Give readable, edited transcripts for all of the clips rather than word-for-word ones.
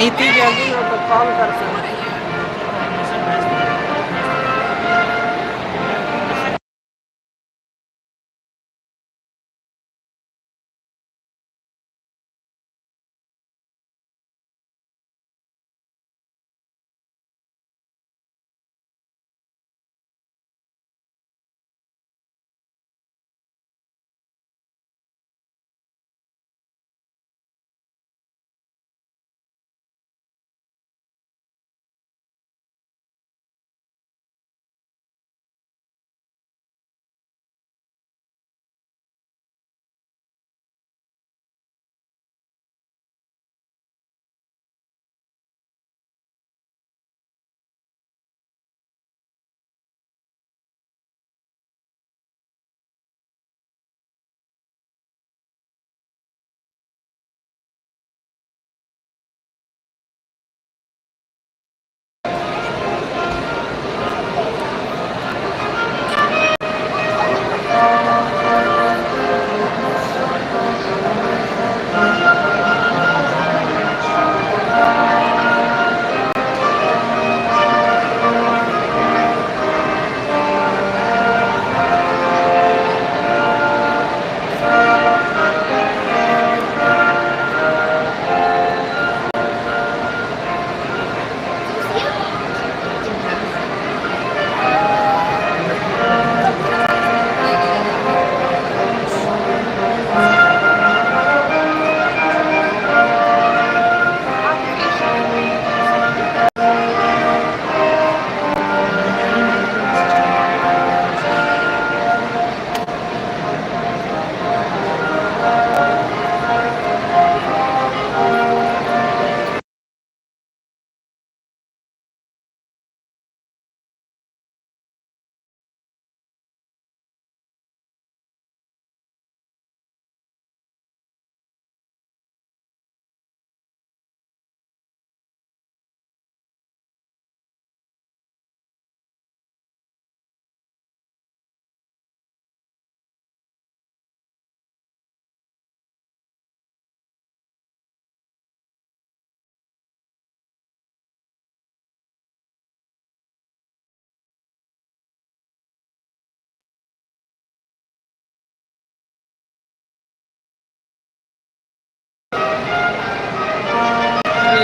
नीति जल्दी हो तो कॉल कर सकते हैं।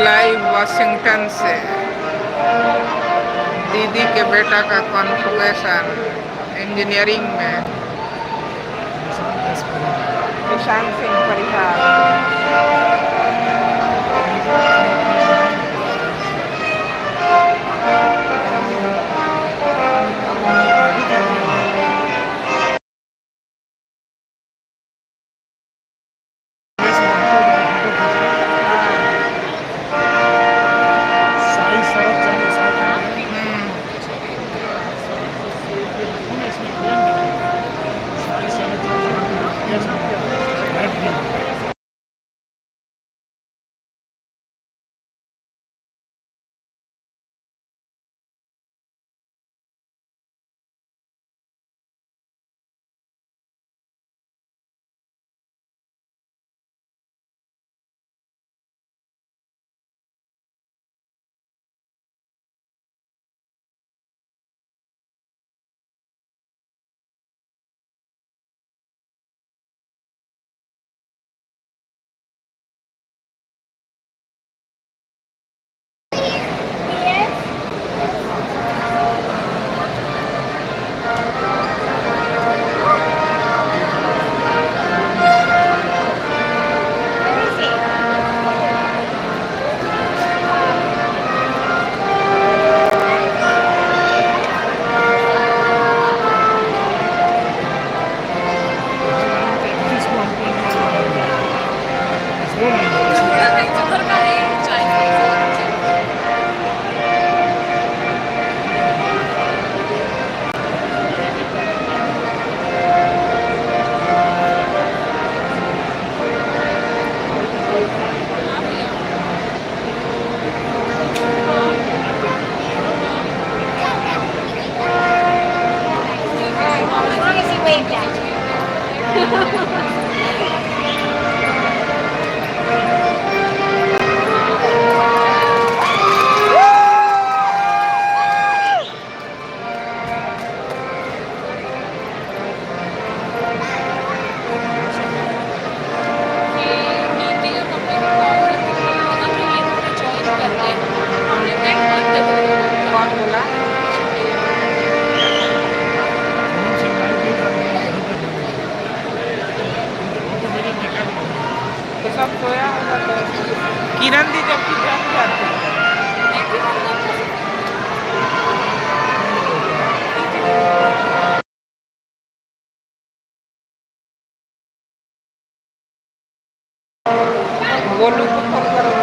लाइव वाशिंगटन से दीदी के बेटा का कॉन्वोकेशन इंजीनियरिंग में निशांत सिंह परिहार। किरण दी जब की जाती है। वो लोग को फोन करो।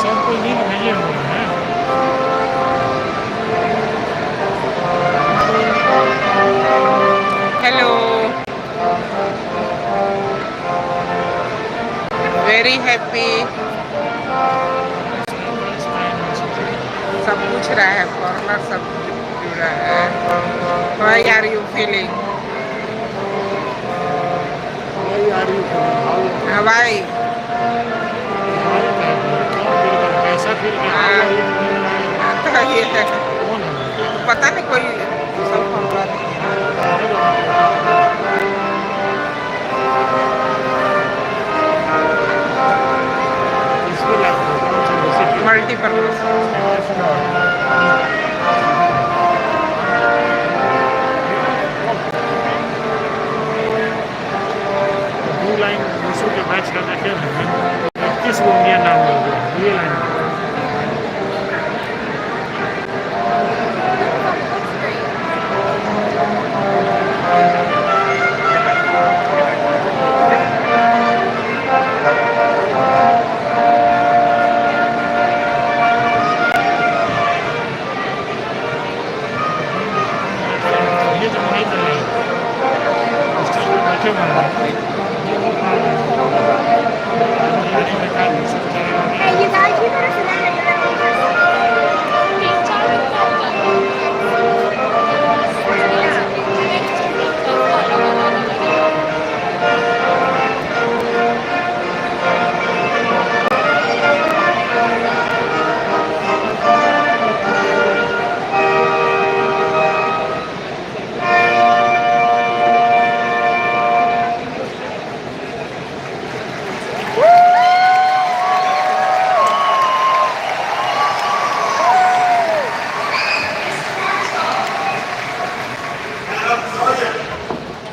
सब कोई नींद में ये हुए हैं। Hello, very happy. सब पूछ रहा है, फॉरनर सब जुड़ा है। How are you feeling? हवाई कैसा फील तो ये है, पता नहीं कोई सब फॉरनर मल्टीपर्पज। दो लाइन निशु के मैच का देखे हैं, 21 गो इंडियन नाम हो गया ये लाइन। ये तो नहीं कर रहे स्टेज पे बैठे हुए हैं। Hey, you guys, you better remember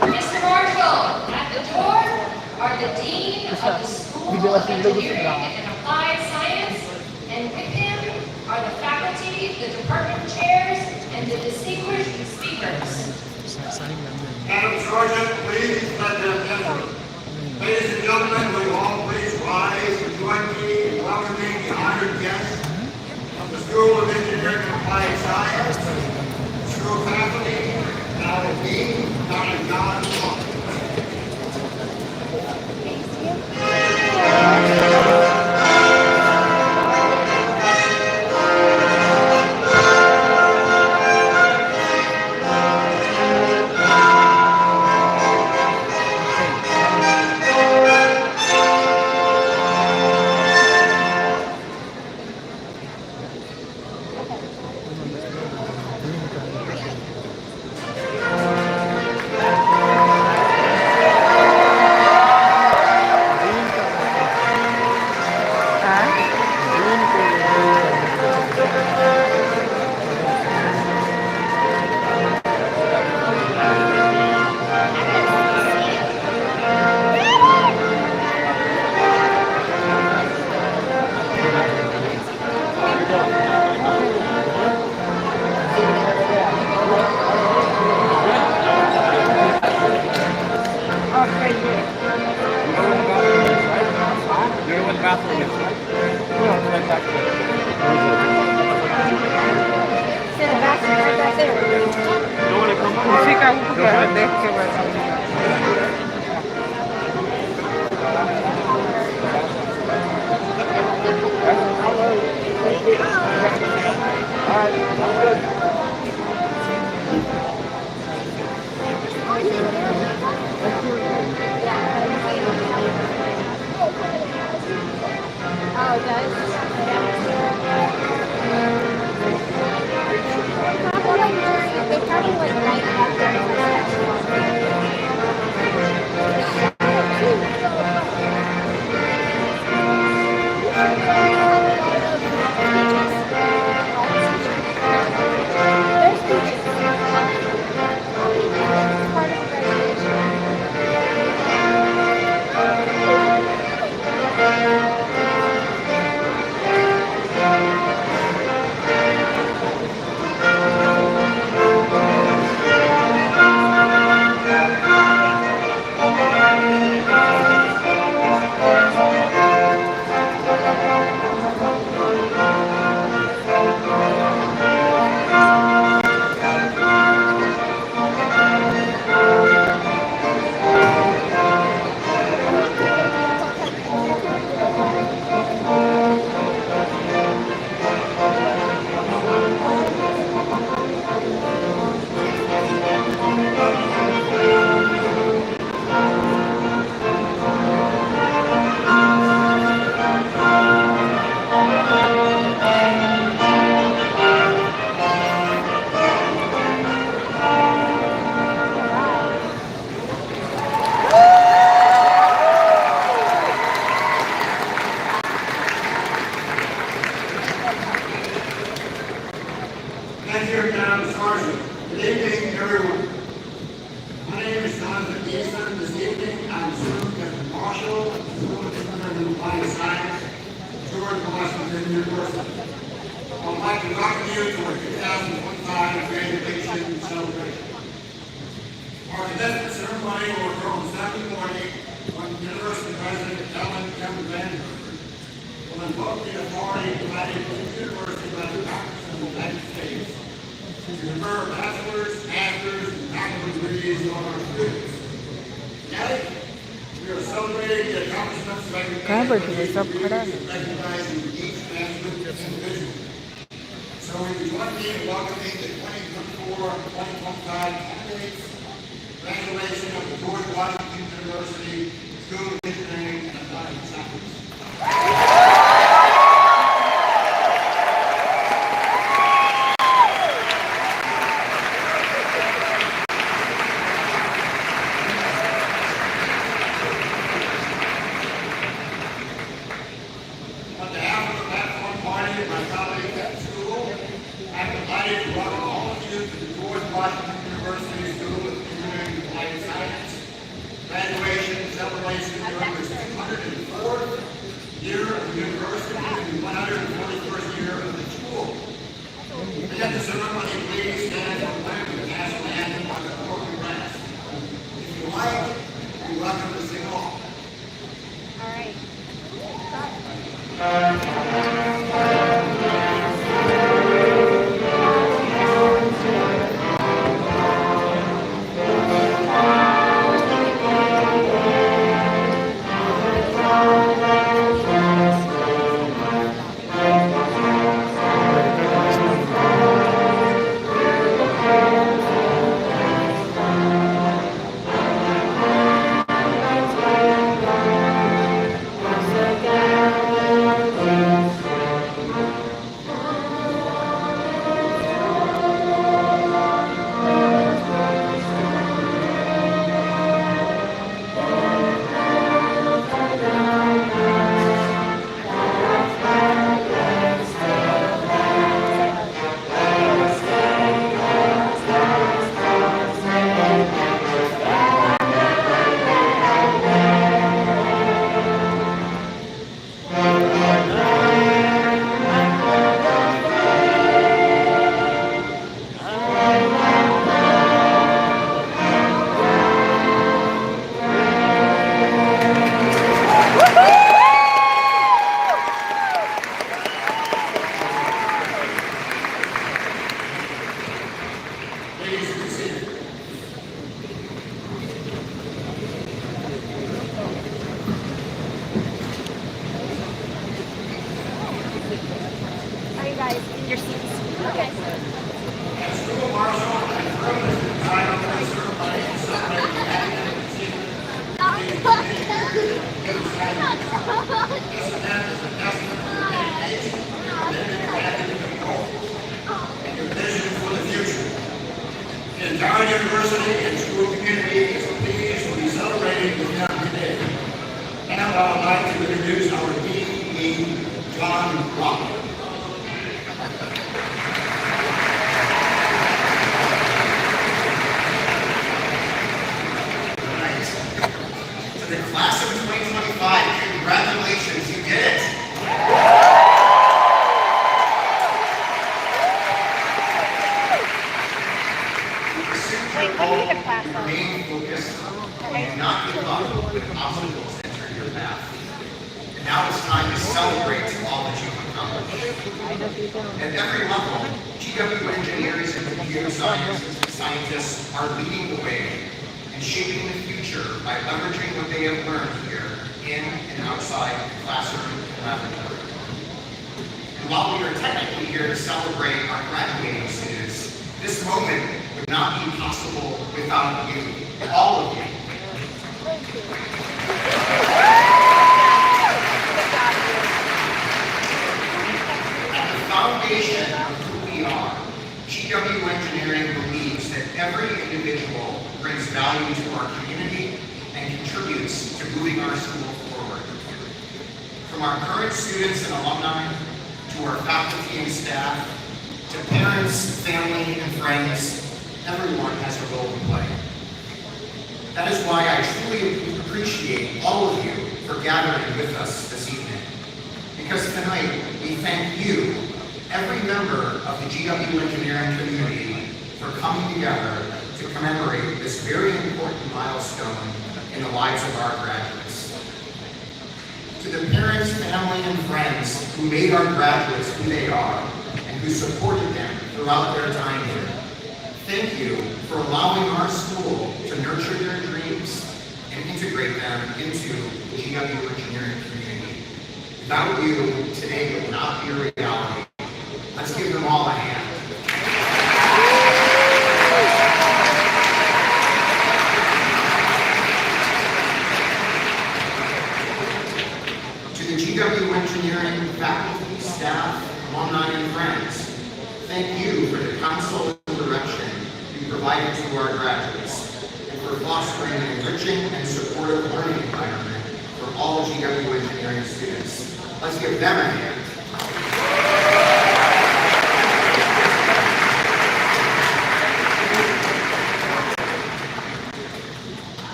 Mr. Marshall, at the door are the Dean of the School of Engineering and Applied Science, and with him are the faculty, the department chairs, and the distinguished speakers. Madam Sergeant, please let them enter. Ladies and gentlemen, will you all please rise and join me in welcoming the honored guests of the School of Engineering and Applied Science, school faculty, and our dean, Dr. John Funk. उसी का देख के बैठा। Oh, it does? They probably like night after. evening, everyone. My name is Jonathan Easton. This evening, I'm serving as the Marshal of the School of Engineering and Applied Science, George Washington University. I would like to welcome you to our 2025 graduation celebration. Our commencement ceremony will occur on Saturday morning when University President Ellen M. Vandenberg will invoke the authority provided to the University by the Congress of the United States to confer bachelor's, master's, and doctoral degrees on our students. Tonight, we are celebrating the accomplishments of recognizing each graduate individually. So we join me in welcoming the 2024-2025 candidates. Graduation of the George Washington University School of Engineering and Applied Science. On behalf of the platform party and my colleagues at the school, I'm delighted to welcome all of you to the George Washington University School of Engineering and Applied Science graduation celebration during the 204th year of the university and the 141st year of the school. At the ceremony, please stand for the pledge of the national anthem on the broken grass. If you like, you're welcome to sing along. All right. Please be seated. Are you guys in your seats? Okay. As school marshal, I'm privileged to preside over this ceremony and celebrate the academic achievement of the individuals. This event is a testament to your dedication, commitment to academic goals, and your vision for the future. The entire university and school community is pleased to be celebrating with them today. And I would like to introduce our Dean, John Rock. To the class of 2025, congratulations, you did it! You pursued your goal, remain focused, and not give up when obstacles enter your path. And now it's time to celebrate all that you've accomplished. At every level, GW engineers and computer scientists are leading the way and shaping the future by leveraging what they have learned here in and outside the classroom and laboratory. And while we are technically here to celebrate our graduating students, this moment would not be possible without you, all of you. At the foundation of who we are, GW Engineering believes that every individual brings value to our community and contributes to moving our school forward. From our current students and alumni, to our faculty and staff, to parents, family, and friends, Everyone has a role to play. That is why I truly appreciate all of you for gathering with us this evening. Because tonight, we thank you, every member of the GW engineering community, for coming together to commemorate this very important milestone in the lives of our graduates. To the parents, family, and friends who made our graduates who they are and who supported them throughout their time here, thank you for allowing our school to nurture their dreams and integrate them into the GW engineering community. Without you, today would not be a reality. Let's give them all a hand. To the GW engineering faculty, staff, alumni, and friends, thank you for the counsel and direction you provided to our graduates and for fostering an enriching and supportive learning environment for all GW engineering students. Let's give them a hand.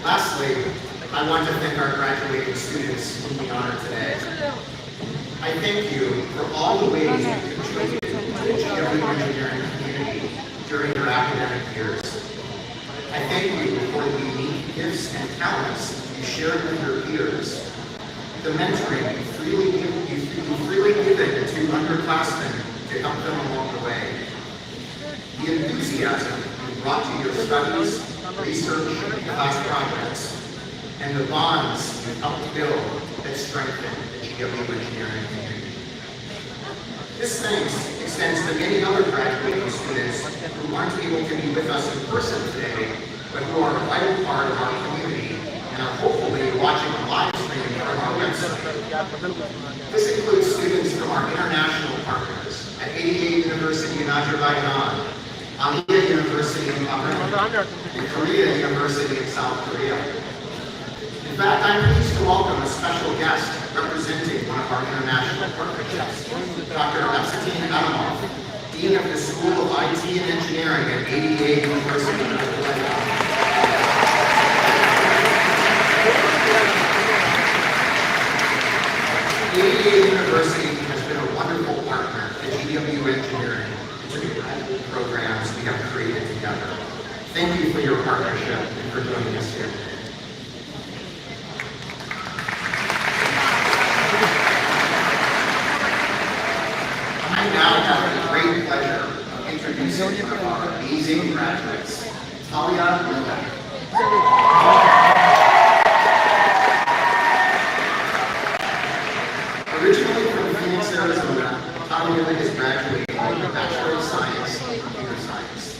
Lastly, I want to thank our graduating students whom we honor today. I thank you for all the ways you contributed to the GW engineering community during your academic years. I thank you for the unique gifts and talents you shared with your peers, the mentoring you've freely given to underclassmen to help them along the way, the enthusiasm you brought to your studies, research, and class projects, and the bonds you helped build that strengthen the GW engineering community. This thanks extends to many other graduating students who aren't able to be with us in person today, but who are a vital part of our community and are hopefully watching a live stream from our website. This includes students from our international partners at ADA University in Azerbaijan, Aliyah University in Bahrain, and Korea University in South Korea. In fact, I'm pleased to welcome a special guest representing one of our international partnerships, Dr. Epstein Adamov, Dean of the School of IT and Engineering at ADA University in Atlanta. ADA University has been a wonderful partner to GW Engineering and to the graduate programs we have created together. Thank you for your partnership and for joining us here. I now have the great pleasure of introducing one of our amazing graduates, Talia Miller. Originally from Phoenix, Arizona, Talia is graduating with a Bachelor of Science in Computer Science.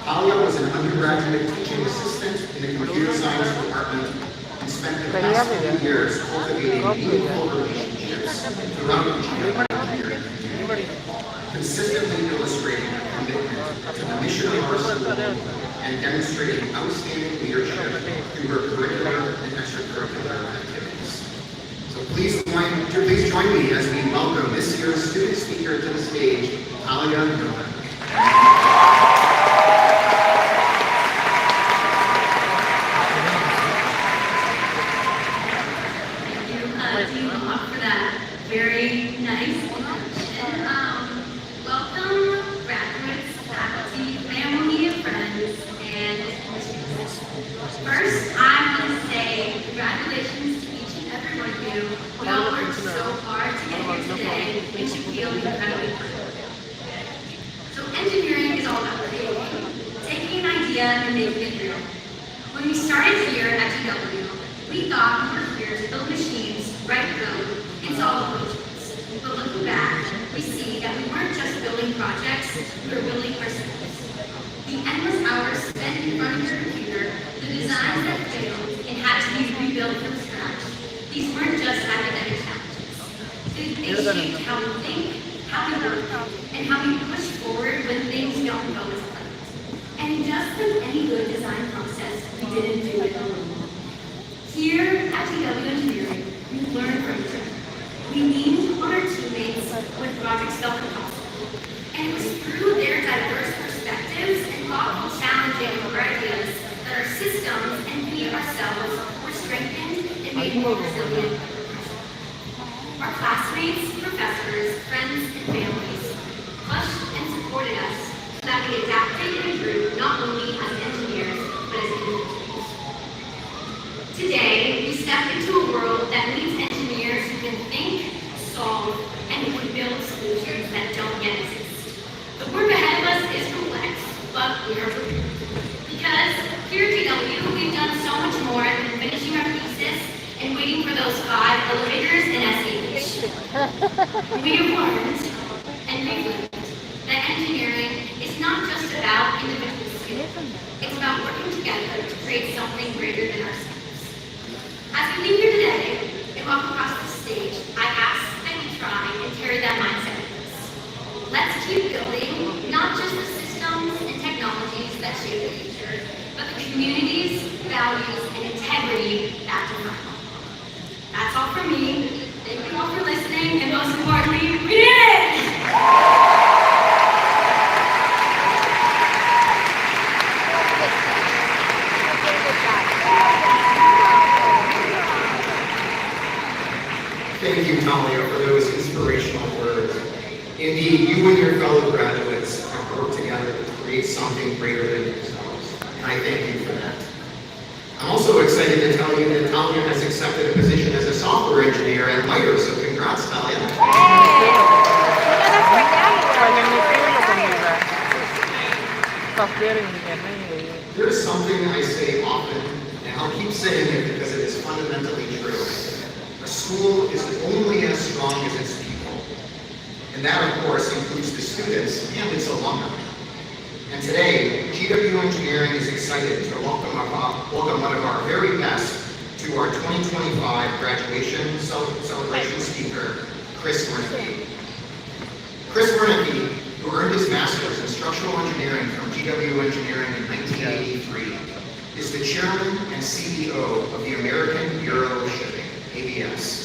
Talia was an undergraduate teaching assistant in the Computer Science department and spent the past few years cultivating meaningful relationships throughout the GW engineering community, consistently illustrating a commitment to the mission of our school and demonstrating outstanding leadership through her curricular and extracurricular activities. So please join me as we welcome this year's student speaker to the stage, Talia Miller. For that very nice introduction. Welcome, graduates, faculty, family, friends, and students. First, I want to say congratulations to each and every one of you. We all worked so hard to get here today. It makes you feel incredibly proud. So engineering is all about creating, taking an idea and making it real. When we started here at GW, we thought we were here to build machines, write code, and solve equations. But looking back, we see that we weren't just building projects, we were building ourselves. The endless hours spent in front of your computer, the designs that failed and had to be rebuilt from scratch, these weren't just academic challenges. They shaped how we think, how we work, and how we push forward when things don't go as planned. And just like any good design process, we didn't do it alone. Here at GW Engineering, we learn from each other. We leaned on our teammates when projects felt impossible. And it was through their diverse perspectives and thoughtful challenges here. Because here at GW, we've done so much more than finishing our thesis and waiting for those 5 elevators and SAH. We have learned and we've learned that engineering is not just about individual skill. It's about working together to create something greater than ourselves. As we leave here today and walk across the stage, I ask that we try and carry that mindset with us. Let's keep building not just the systems and technologies that shape the future, but the communities, values, and integrity that define them. That's all from me. Thank you all for listening, and most importantly, we did it! Thank you, Talia, for those inspirational words. Indeed, you and your fellow graduates have worked together to create something greater than yourselves, and I thank you for that. I'm also excited to tell you that Talia has accepted a position as a software engineer at MITRE, so congrats, Talia. There's something I say often, and I'll keep saying it because it is fundamentally true. A school is only as strong as its people. And that, of course, includes the students and its alumni. And today, GW Engineering is excited to welcome one of our very best to our 2025 graduation celebration speaker, Chris Wernicke. Chris Wernicke, who earned his master's in structural engineering from GW Engineering in 1983, is the chairman and CEO of the American Bureau of Shipping, ABS.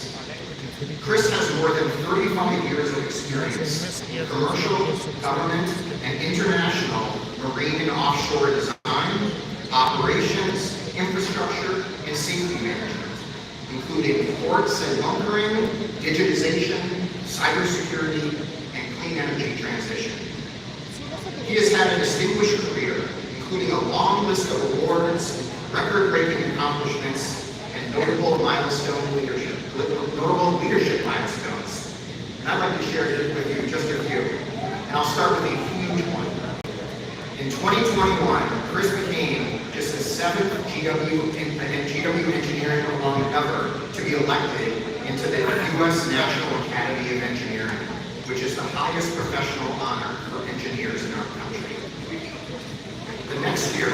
Chris has more than 35 years of experience in commercial, government, and international marine and offshore design, operations, infrastructure, and safety management, including ports and bunkering, digitization, cybersecurity, and clean energy transition. He has had a distinguished career, including a long list of awards, record-breaking accomplishments, and notable leadership milestones. And I'd like to share with you just a few. And I'll start with a huge one. In 2021, Chris became just the 7th GW Engineering alum ever to be elected into the U.S. National Academy of Engineering, which is the highest professional honor for engineers in our country. The next year,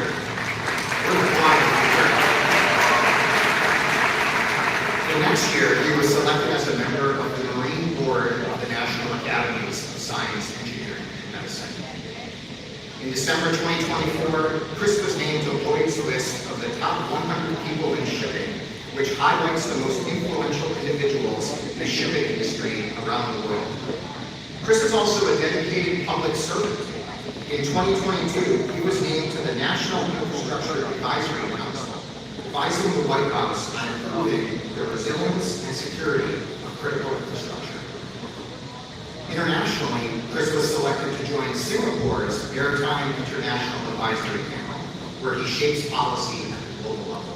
he was selected as a member of the Marine Board of the National Academies of Science, Engineering, and Medicine. In December 2024, Chris was named to Lloyd's list of the top 100 people in shipping, which highlights the most influential individuals in the shipping industry around the world. Chris is also a dedicated public servant. In 2022, he was named to the National Infrastructure Advisory Council, advising the White House on improving the resilience and security of critical infrastructure. Internationally, Chris was selected to join Singapore's Maritime International Advisory Panel, where he shapes policy at the global level.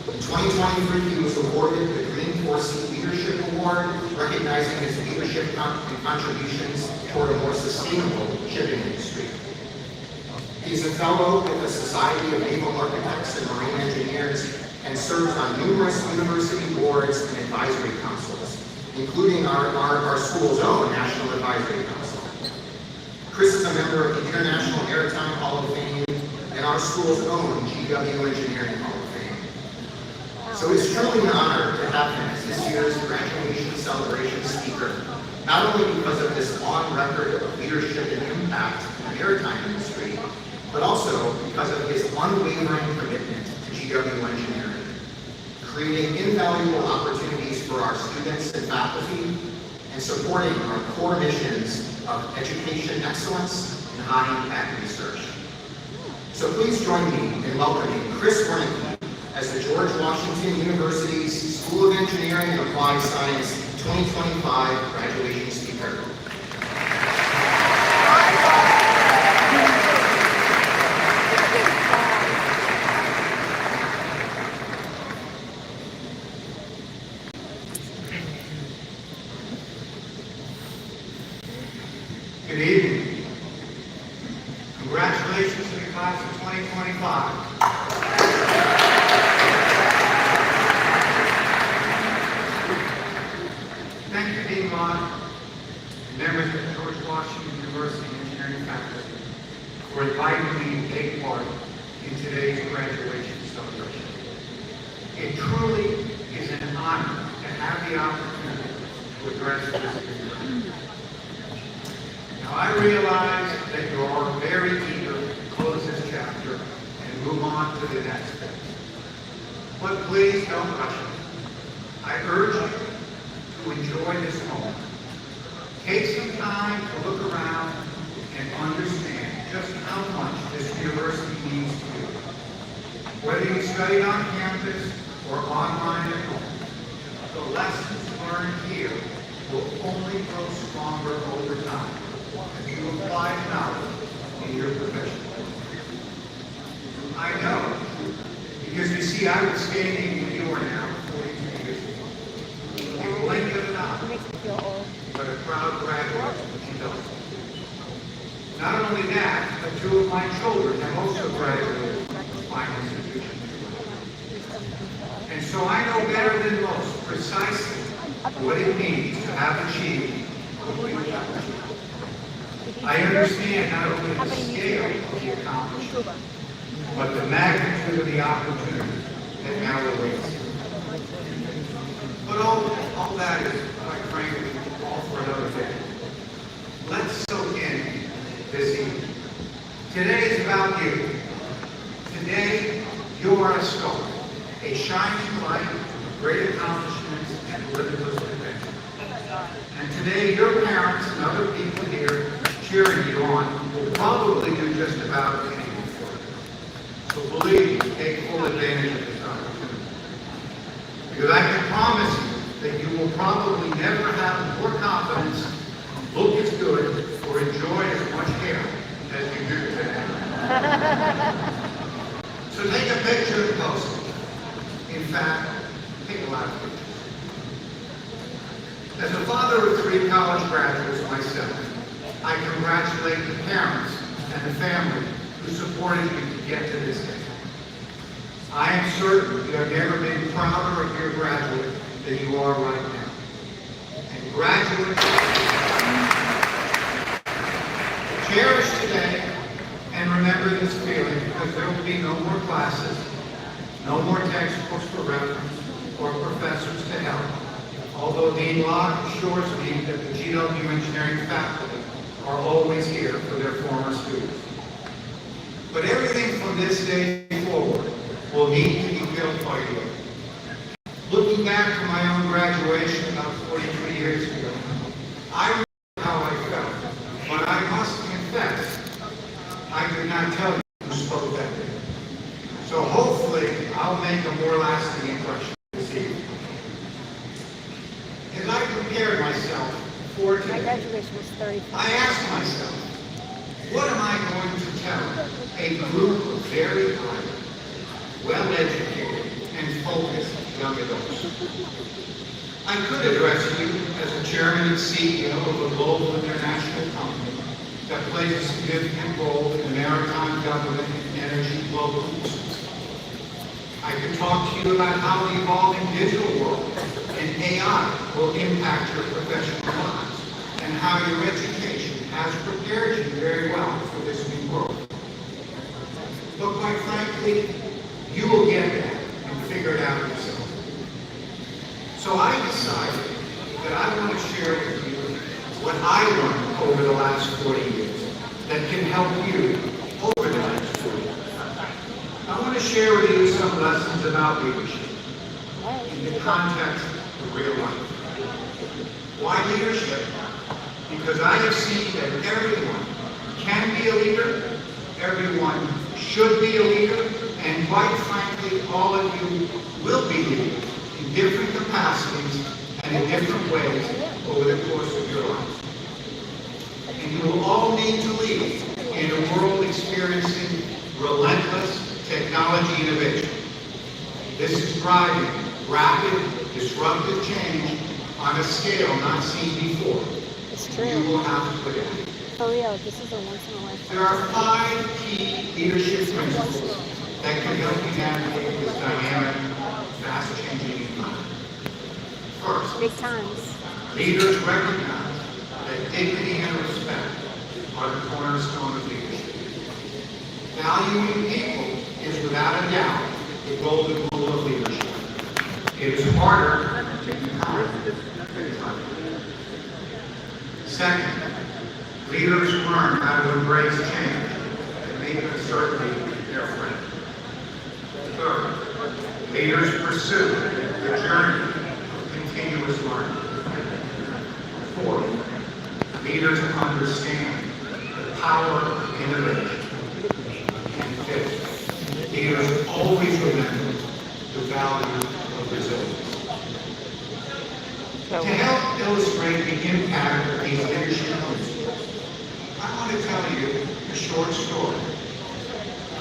In 2023, he was awarded the Green Force Leadership Award, recognizing his leadership and contributions toward a more sustainable shipping industry. He's a fellow with the Society of Naval Architects and Marine Engineers and serves on numerous university boards and advisory councils, including our school's own National Advisory Council. Chris is a member of the International Maritime Hall of Fame and our school's own GW Engineering Hall of Fame. So it's truly an honor to have him as this year's graduation celebration speaker, not only because of his long record of leadership and impact in the maritime industry, but also because of his unwavering commitment to GW Engineering, creating invaluable opportunities for our students and faculty, and supporting our core missions of education excellence and high-impact research. So please join me in welcoming Chris Wernicke as the George Washington University's School of Engineering and Applied Science 2025 graduation speaker. Good evening. Congratulations class of 2025. Thank you, Dean Vaughn, and members of the George Washington University Engineering faculty for inviting me to take part in today's graduation celebration. It truly is an honor to have the opportunity to address this university. Now, I realize that you are very eager to close this chapter and move on to the next phase. But please don't rush it. I urge you to enjoy this moment. Take some time to look around and understand just how much this university means to you. Whether you study on campus or online at home, the lessons learned here will only grow stronger over time as you apply knowledge in your profession. I know, because you see, I was standing where you are now 42 years ago. You blink of an eye, but a proud graduate of what you know. Not only that, but two of my children have also graduated from fine institutions. And so I know better than most precisely what it means to have achieved what we have achieved. I understand not only the scale of the accomplishment, but the magnitude of the opportunity that now awaits you. But all that is, quite frankly, all for another day. Let's soak in this evening. Today is about you. Today, you are a star, a shining light of great accomplishments and limitless potential. And today, your parents and other people here cheering you on will probably do just about anything for you. So believe me, take full advantage of this opportunity. Because I can promise you that you will probably never have more confidence, look as good, or enjoy as much hair as you do today. So take a picture and post it. In fact, take a lot of pictures. As a father of 3 college graduates myself, I congratulate the parents and the family who supported you to get to this day. I am certain you have never been prouder of your graduate than you are right now. And graduates, cherish today and remember this feeling, because there will be no more classes, no more textbooks for reference, or professors to help. Although Dean Locke assures me that the GW Engineering faculty are always here for their former students. But everything from this day forward will need to be built by you. Looking back to my own graduation about 43 years ago, I remember how I felt, but I must confess, I could not tell you who spoke that day. So hopefully, I'll make a more lasting impression this evening. As I prepared myself for today, I asked myself, what am I going to tell a group of very bright, well-educated, and focused young adults? I could address you as the chairman and CEO of a global international company that plays a significant role in the maritime government and energy global systems. I could talk to you about how the evolving digital world and AI will impact your professional lives, and how your education has prepared you very well for this new world. But quite frankly, you will get that and figure it out yourself. So I decided that I want to share with you what I learned over the last 40 years that can help you over the next 40 years. I want to share with you some lessons about leadership in the context of real life. Why leadership? Because I have seen that everyone can be a leader, everyone should be a leader, and quite frankly, all of you will be leaders in different capacities and in different ways over the course of your lives. And you will all need to lead in a world experiencing relentless technology innovation. This is driving rapid, disruptive change on a scale not seen before. You will have to adapt. For real, this is a once in a lifetime. There are 5 key leadership principles that can help you navigate this dynamic, fast-changing environment. First, Big times. leaders recognize that dignity and respect are the cornerstone of leadership. Valuing people is without a doubt the golden rule of leadership. It is harder to be kind. Second, leaders learn how to embrace change and make uncertainty their friend. Third, leaders pursue the journey of continuous learning. Fourth, leaders understand the power of innovation. And fifth, leaders always remember the value of resilience. To help illustrate the impact of these leadership principles, I want to tell you a short story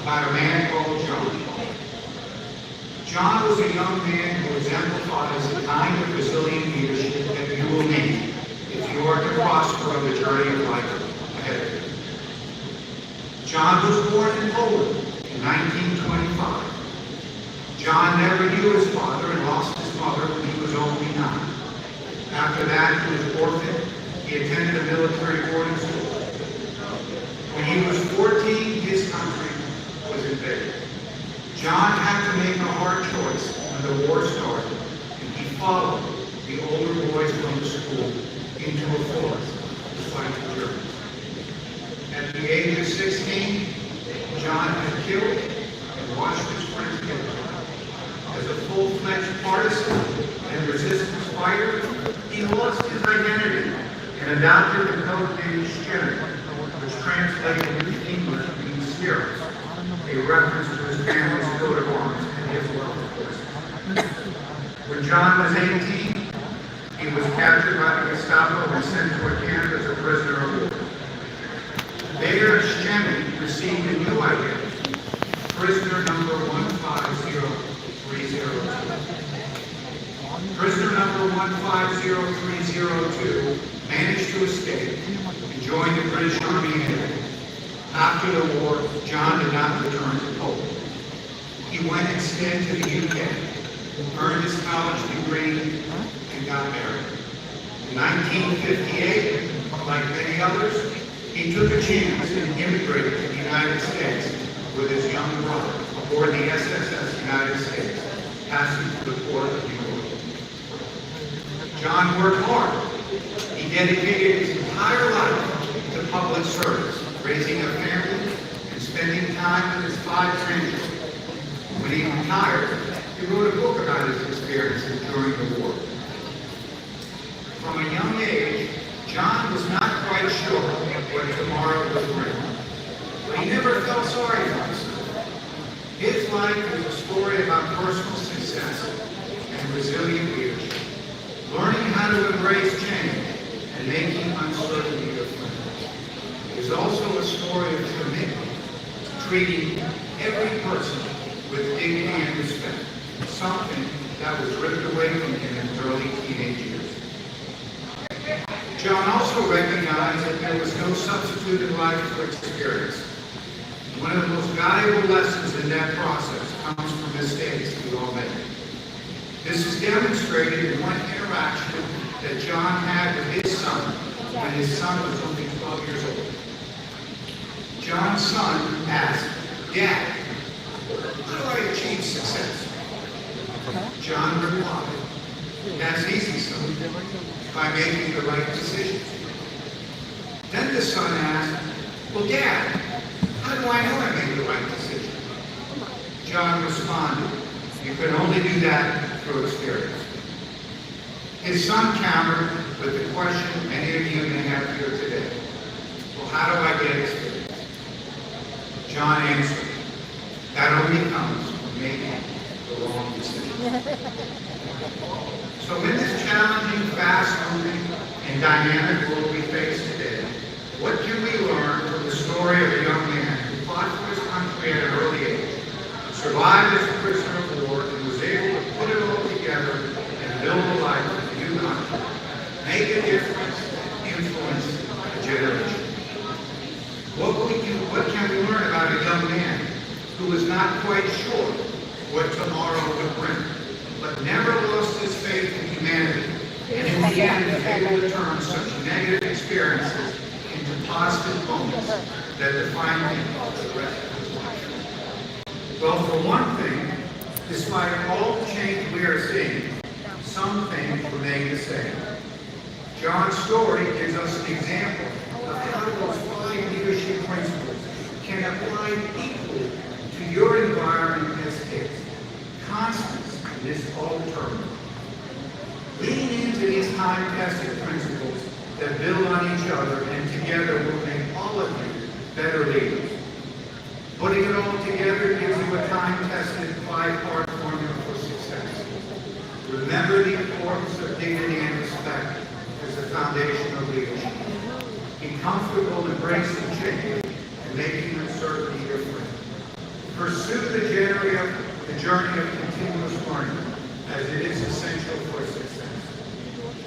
about a man called John. John was a young man who exemplifies the kind of resilient leadership that you will need if you are to prosper on the journey of life ahead of you. John was born in Poland in 1925. John never knew his father and lost his mother when he was only 9. After that, he was orphaned. He attended a military boarding school. When he was 14, his country was invaded. John had to make a hard choice when the war started, and he followed the older boys from the school into a forest to fight the Germans. At the age of 16, John had killed and watched his friends killed. As a full-fledged partisan and resistance fighter, he lost his identity and adopted the code name Skinner, which translated into English means spirits, a reference to his family's coat of arms and his love of horses. When John was 18, he was captured by the Gestapo and sent to a camp as a prisoner of war. There, Shemi received a new identity, prisoner number 150302. Prisoner number 150302 managed to escape and joined the British Army in Italy. After the war, John did not return to Poland. He went instead to the UK, earned his college degree, and got married. In 1958, like many others, he took a chance and immigrated to the United States with his young brother aboard the SSS United States, passing through the port of New York. John worked hard. He dedicated his entire life to public service, raising a family and spending time with his 5 grandchildren. When he retired, he wrote a book about his experiences during the war. From a young age, John was not quite sure what tomorrow would bring, but he never felt sorry for himself. His life was a story about personal success and resilient leadership, learning how to embrace change and making uncertainty a friend. It is also a story of commitment, treating every person with dignity and respect, something that was ripped away from him in his early teenage years. John also recognized that there was no substitute in life for experience. One of the most valuable lessons in that process comes from mistakes we all make. This is demonstrated in one interaction that John had with his son when his son was only 12 years old. John's son asked, "Dad, how do I achieve success?" John replied, "That's easy, son, by making the right decision." Then the son asked, "Well, Dad, how do I know I made the right decision?" John responded, "You can only do that through experience." His son countered with the question many of you may have here today. Well, how do I get experience? John answered, "That only comes from making the wrong decision." So in this challenging, fast-moving, and dynamic world we face today, what can we learn from the story of a young man who fought for his country at an early age, survived as a prisoner of war, and was able to put it all together and build a life in a new country, make a difference, influence a generation? What can we learn about a young man who was not quite sure what tomorrow would bring, but never lost his faith in humanity, and in the end was able to turn such negative experiences into positive moments that define him for the rest of his life? Well, for one thing, despite all the change we are seeing, some things remain the same. John's story gives us an example of how those 5 leadership principles can apply equally to your environment as kids. Constance is all determined. Lean into these time-tested principles that build on each other and together will make all of you better leaders. Putting it all together gives you a time-tested 5-part formula for success. Remember the importance of dignity and respect as the foundation of leadership. Be comfortable embracing change and making uncertainty your friend. Pursue the journey of continuous learning, as it is essential for success.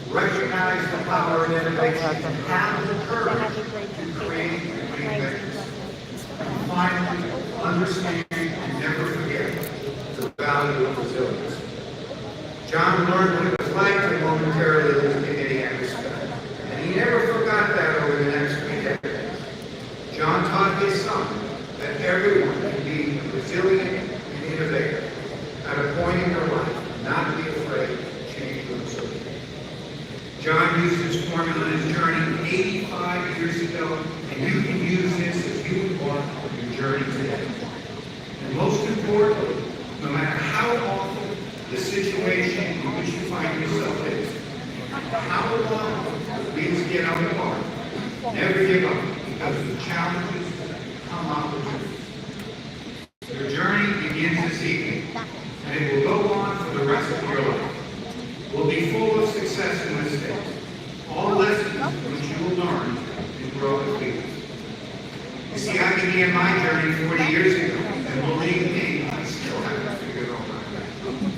Recognize the power of innovation and have the courage to create and reinvent yourself. And finally, understand and never forget the value of resilience. John learned what it was like to momentarily lose dignity and respect, and he never forgot that over the next 3 decades. John taught his son that everyone can be resilient and innovative at a point in their life, not be afraid to change themselves. John used this formula in his journey 85 years ago, and you can use this as you embark on your journey today. And most importantly, no matter how awful the situation in which you find yourself is, how long the wheels get out of the car, never give up, because the challenges come opportunities. Your journey begins this evening, and it will go on for the rest of your life. Will be full of success and mistakes, all lessons which you will learn and grow as leaders. You see, I began my journey 40 years ago, and believe me, I still haven't figured all that out.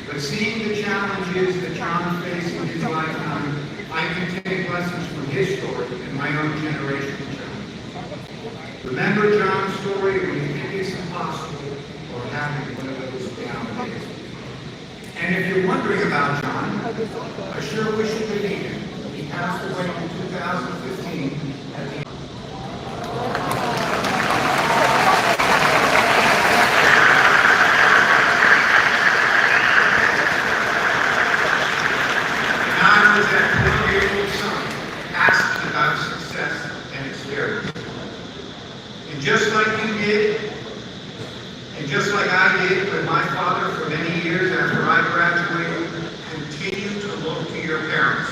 But seeing the challenges that John faced in his lifetime, I can take lessons from his story and my own generational challenge. Remember John's story when you think it's impossible or having one of those down days. And if you're wondering about John, I sure wish you could meet him. He passed away in 2015 at the just like you did, and just like I did with my father for many years after I graduated, continue to look to your parents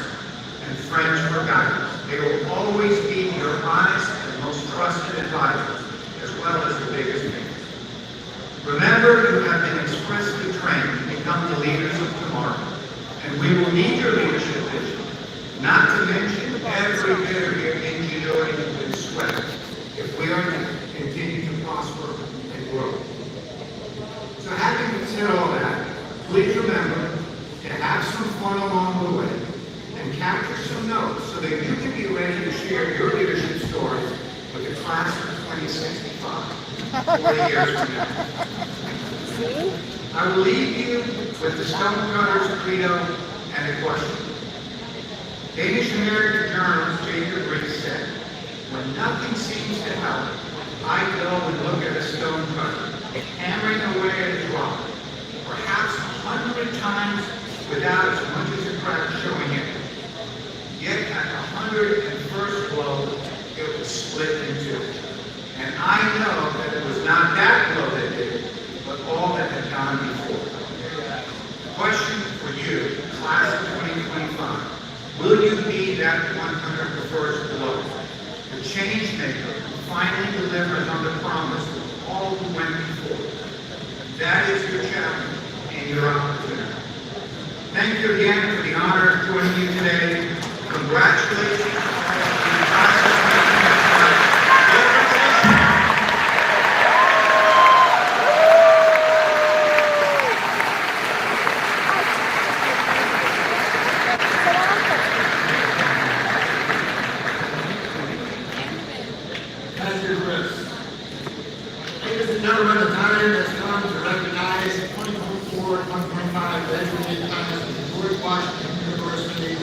and friends for guidance. They will always be your honest and most trusted advisors, as well as the biggest fans. Remember, you have been expressly trained to become the leaders of tomorrow, and we will need your leadership vision, not to mention every bit of your ingenuity and sweat, if we are to continue to prosper and grow. So having said all that, please remember to have some fun along the way and capture some notes so that you can be ready to share your leadership stories with the class of 2065, 40 years from now. I will leave you with the Stonecutter's credo and a question. Danish American journalist Jacob Rees said, "When nothing seems to help, I go and look at a stonecutter, hammering away at his rock, perhaps 100 times without as much as a crack showing it. Yet at the 101st blow, it was split in two. And I know that it was not that blow that did it, but all that had gone before." Question for you, class of 2025. Will you be that 101st blow? The change maker who finally delivers on the promise of all who went before. That is your challenge and your opportunity. Thank you again for the honor of joining you today. Congratulations. Washington University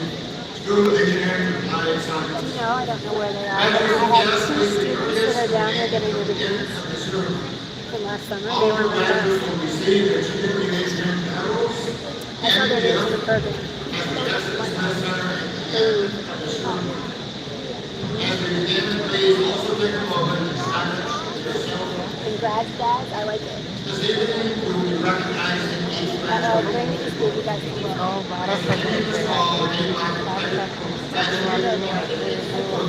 School of Engineering and Applied Science. No, I don't know where they are. Graduates I and have guests, two please be students courteous that are down here and getting their attend degrees the ceremony. from last summer. They All weren't with graduates us. will receive their certificates and medals I saw their names in the program. at the Justice Center Ooh. at the ceremony. As we begin, please also take a moment to silence yourself. Congrats, guys. I like it. This evening, we will be recognizing each graduate. Bring me to school. You guys can go.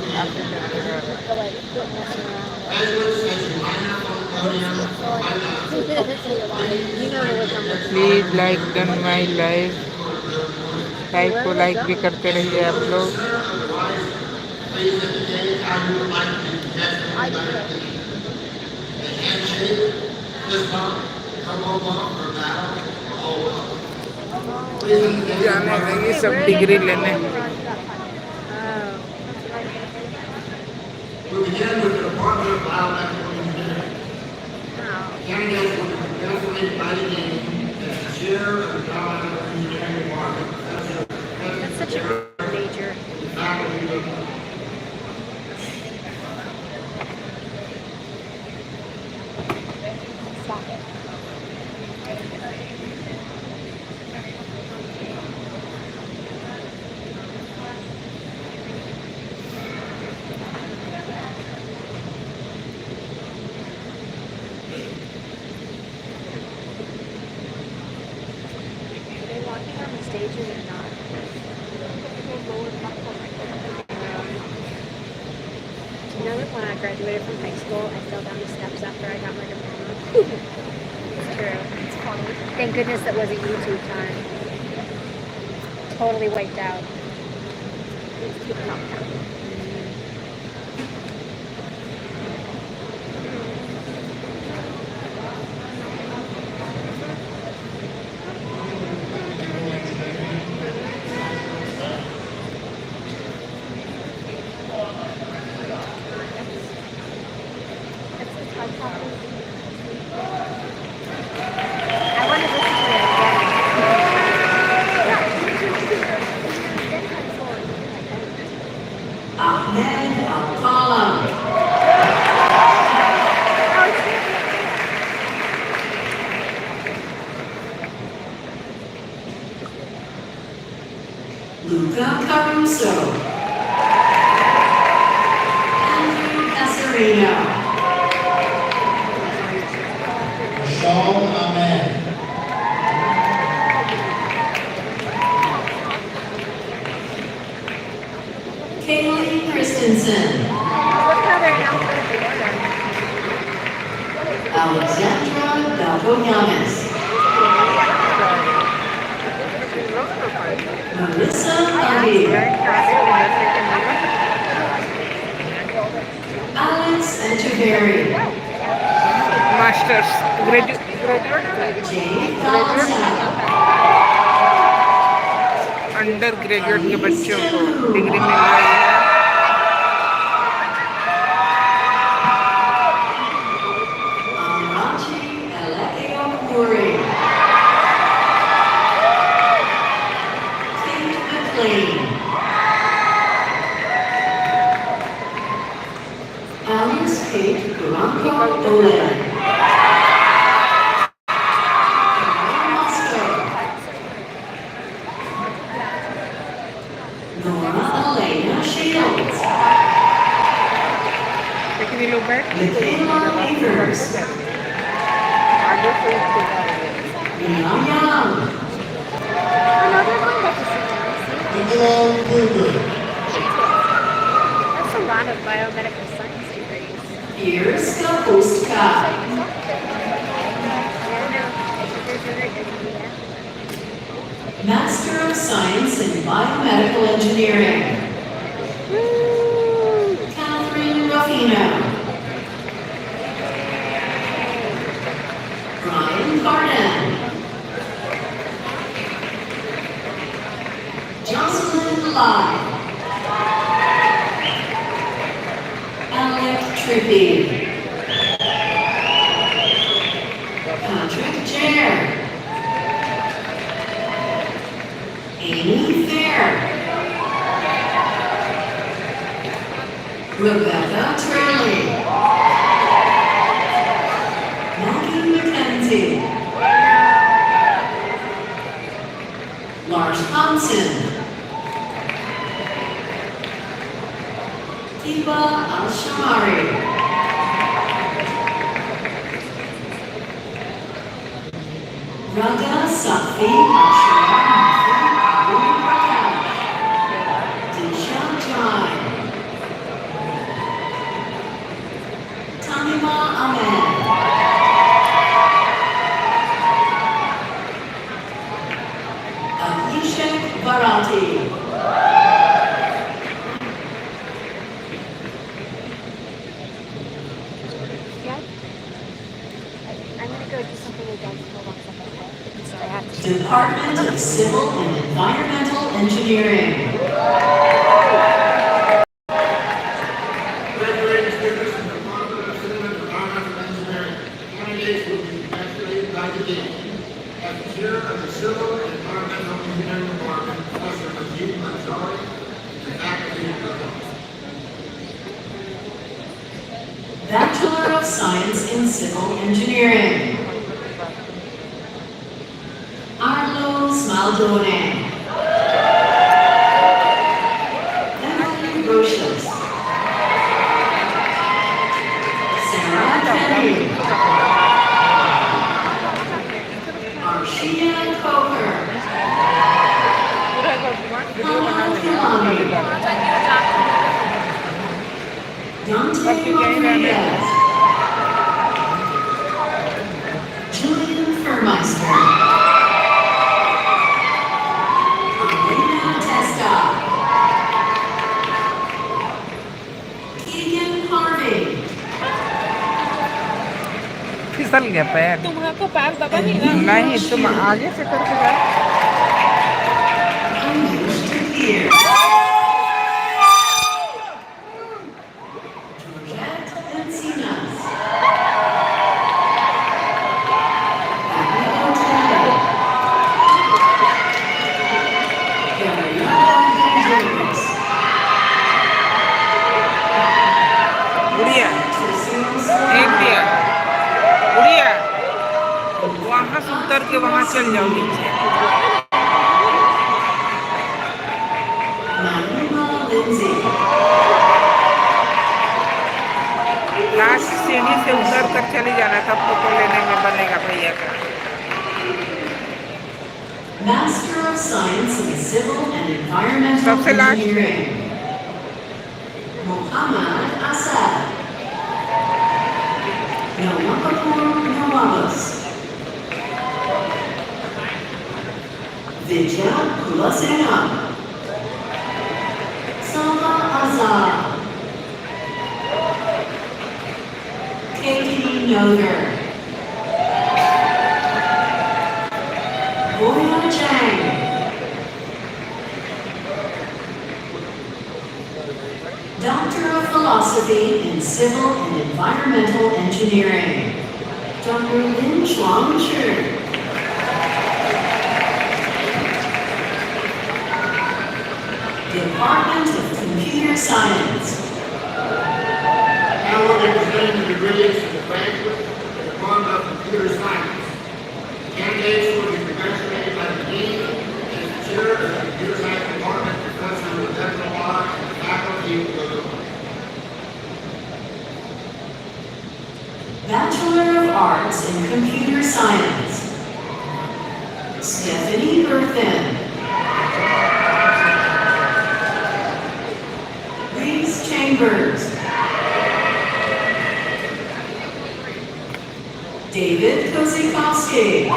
But like, quit messing around. Graduates, as you line up on the podium, You know where we're coming from. Please like done my live को like भी करते रहिए आप लोग. please indicate how you would like to be I do designated. it. A handshake, fist bump, elbow bump, or bow, or all bump. Please indicate. जाने लगी सब degree लेने. We begin with the Department of Biomedical Engineering. Candidates will be designated by the name as the chair of the Biomedical Engineering Department, professor, That's such a good major. faculty member. Stop it. Are they walking on the stage or they're not? You know that when I graduated from high school, I fell down the steps after I got my diploma? It's true. It's funny. Thank goodness that wasn't YouTube time. Totally wiped out. It's too tough. I want to listen to it again. Ahmed Al-Qalam. Luca Caruso. Andrew Casarino. Sean Ahmed. Kaylee Christensen. Look how they're alphabetical order. Alexandra Dalgoyanis. Melissa Aguirre. Alex Echeverry. Masters graduate Jay Gonzaga. Under graduate के बच्चों को degree मिल रही है. Amarachi Elekeo Puri. Kate McLean. Alice Kate Garanco Olen. Nora Elena Shields. लेकिन ये लोग बैठ Michaela Akers. Liam Young. Another one that is Nicola Kluger. That's a lot of biomedical science degrees. Piers Kapustka. Master of Science in Biomedical Engineering. Catherine Ruffino. Brian Carden. Jocelyn Lai. Alec Trippy. Patrick Jair. Amy Rebecca Turley. Maggie McKenzie. Lars Hansen. Eva Al-Shamari. Raga Safi Al-Shamari. Disha Jai. Tamima Ahmed. Abhishek Bharati. Yeah. I'm gonna go do something again. Hold on a second. Sorry, I have to. Department of Civil and Environmental Engineering. Graduating students in the Department of Civil and Environmental Engineering. Candidates will be congratulated by the dean. As chair of the Civil and Environmental Engineering Department, Professor Majid Manjari, and faculty and members. Bachelor of Science in Civil Engineering. Arlo Smaldone. Emily Roches. Sarah Kennedy. Arshia Coker. Hannah Kilani. Dante Rodriguez. Julian Furmeister. Elena Testa. Keegan Harvey. फिसल गया पैर तुम्हारा तो पैर दबा नहीं ना नहीं तुम आगे से करके जाओ English to hear. Georgette Encinas. Abigail Taylor. Gabriela Gonzalez. Odia एक दिया उड़िया वहाँ से उतर के वहाँ चल जाओ नीचे Naima Lindsay. लास्ट सीढ़ी से उतर कर चली जाना तब फोटो लेने में बनेगा भैया का Master of Science in Civil and Environmental सबसे last। Engineering. Muhammad Asad. Nawakapoor Nawabas. Vijay Kulasena. Salma Azad. Katie Noder. Boya Chang. Doctor of Philosophy in Civil and Environmental Engineering. Dr. Lin Chuang Chu. Department of Computer Science. Now we'll be presenting the degrees to the graduates of the Department of Computer Science. Candidates will be congratulated by the dean and the chair of the Computer Science Department, Professor Rebecca Law, and the faculty of the Bachelor of Arts in Computer Science. Stephanie Berthin. Reese Chambers. David Kozikowski.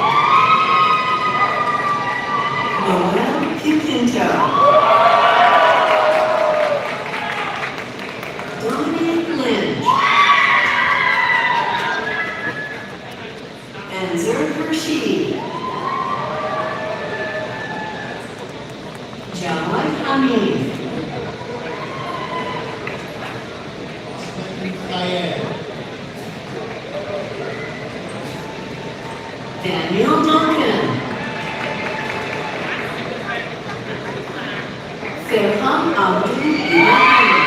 Noel Pipinto. Dominic Lynch. Enzer Rashid. Jawad Hamid. Daniel Duncan. Farham Abdul Ibrahim.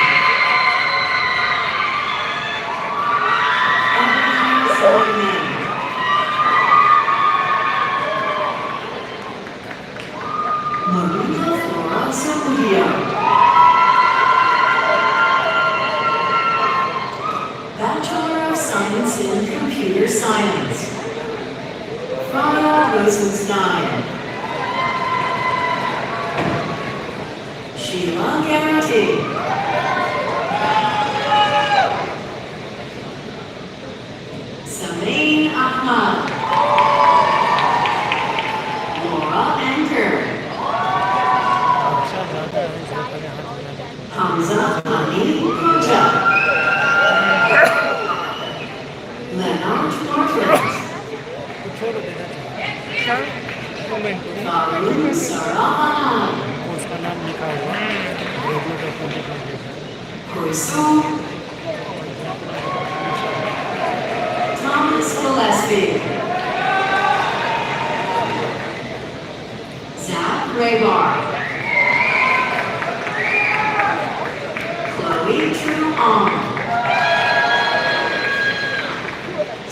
Stein. Sheila Garrity. Samin Ahmad. Laura Anker. Hamza Hani Kuja. Leonard Margaret. Varun Sarahan. उसका नाम लिखा हुआ regular convocation Kursum. Thomas Gillespie. Zach Raybar. Chloe Truong.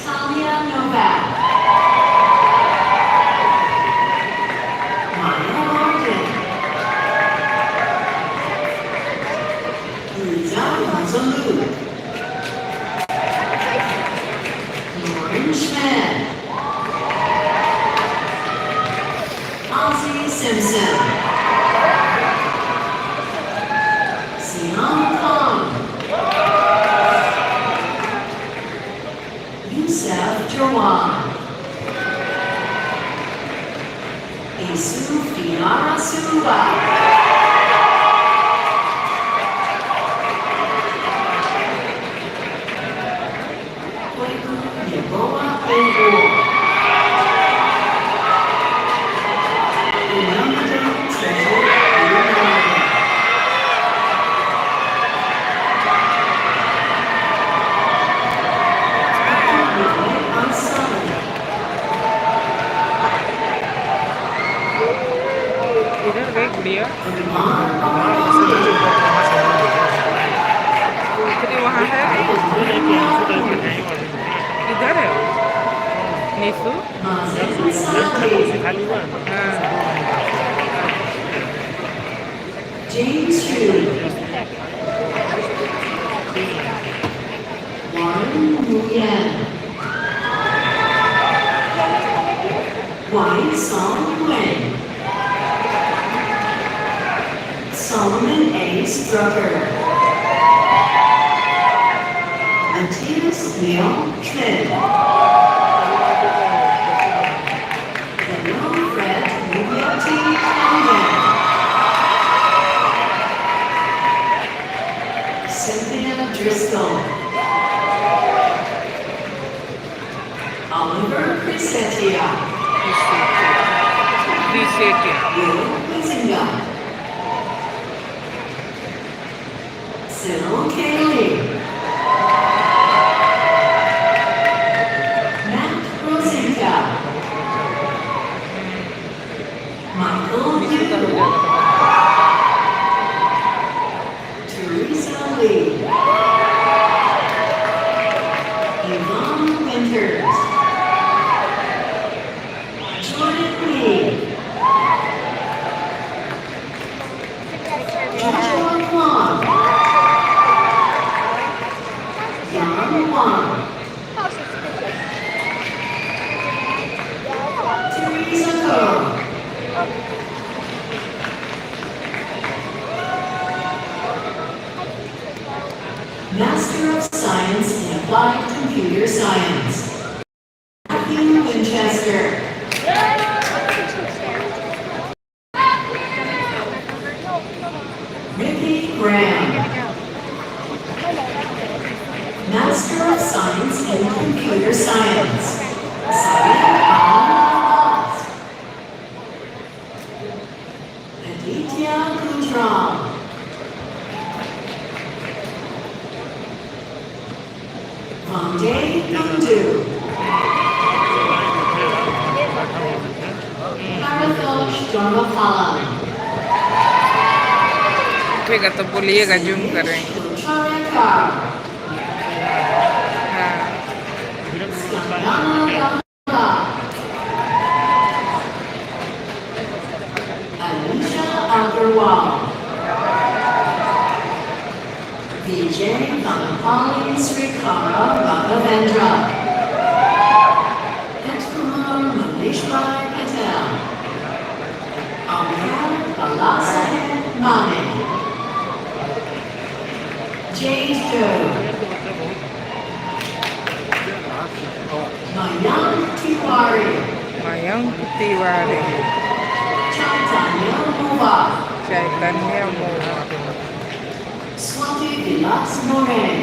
Talia Novak. Maya Martin. Lisa Mazalu. Lauren Schmidt. Ozzie Simpson. Sian Kong. Youssef Jawan. Isu Fiara Suba. Yeboah Bengur. Unamado Treasure United. इधर देख गुड़िया दूसरी वहाँ है इधर है निशु खाली हुआ हाँ James Chu. Warren Nguyen. Wai Song Nguyen. Solomon A. Strucker. Matthias Neil Trent. Daniel Fred Mugyati Alden. Cynthia Driscoll. Oliver Crisetia. Crisetia Will Huizinga. Cyril Cayley. Matt Rosinka. Michael Nishu का हो Yu. जाएगा Teresa Lee. Yvonne Winters. Jordan Lee. Joshua Kwan. Yan Wan. Teresa Ko. Master of Science in Applied Computer Science. Matthew Winchester. Ricky Graham. Master of Science in Computer Science. Saeed Abbas. Aditya Gujral. Vande Kundu. Paratosh Dharmapala. उठेगा तो बोलिएगा zoom कर रहे हैं Charaka. हाँ Skandana Gamba. Anisha Agarwal. Vijay Vanapali Srikara Raghavendra. Kumar Manishbhai Patel. Vilasahead Mane. Jade Doe. Mayank Tiwari. Mayang Tiwari. Chaitanya Mova. Chaitanya Moa. Swati Vilas Moran.